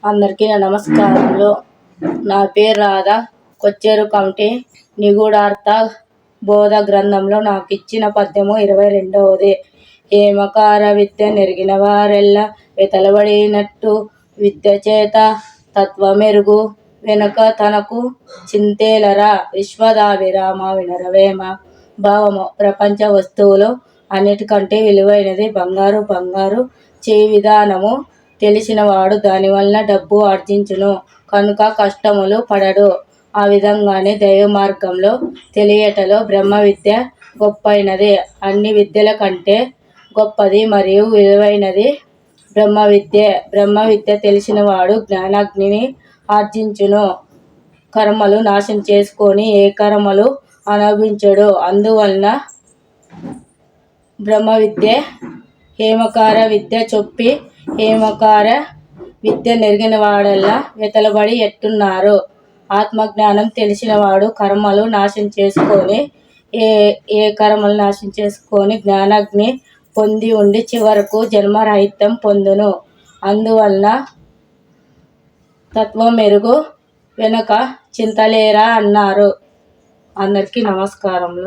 అందరికీ నా నమస్కారములు. నా పేరు రాధ. కొచ్చేరు కమిటీ నిగూఢార్థ బోధ గ్రంథంలో నాకు ఇచ్చిన పద్యము 22వ. ఏమకార విద్య నెరిగిన వారెల్ల వెతలబడినట్టు విద్య చేత తత్వమెరుగు వెనుక తనకు చింతేలరా విశ్వదాభిరామ వినరవేమ. భావము: ప్రపంచ వస్తువులు అన్నిటికంటే విలువైనది బంగారు. బంగారు చేయి విధానము తెలిసినవాడు దాని వలన డబ్బు ఆర్జించును కనుక కష్టములు పడడు. ఆ విధంగానే దైవ మార్గంలో తెలియటలో బ్రహ్మ విద్య గొప్పైనది. అన్ని విద్యల కంటే గొప్పది మరియు విలువైనది బ్రహ్మ విద్య. బ్రహ్మ విద్య తెలిసినవాడు జ్ఞానాగ్నిని ఆర్జించును. కర్మలు నాశనం చేసుకొని ఏ కర్మలు అనుభవించడు. అందువలన బ్రహ్మ విద్య హేమకార విద్య చొప్పి హేమకార విద్య నెరిగిన వాడల్లా వెతలబడి ఎట్టున్నారు. ఆత్మజ్ఞానం తెలిసినవాడు కర్మలు నాశనం చేసుకొని ఏ కర్మలు నాశనం చేసుకొని జ్ఞానాగ్ని పొంది ఉండి చివరకు జన్మరాహిత్యం పొందును. అందువలన తత్వమెరుగు వెనుక చింతలేరా అన్నారు. అందరికీ నమస్కారములు.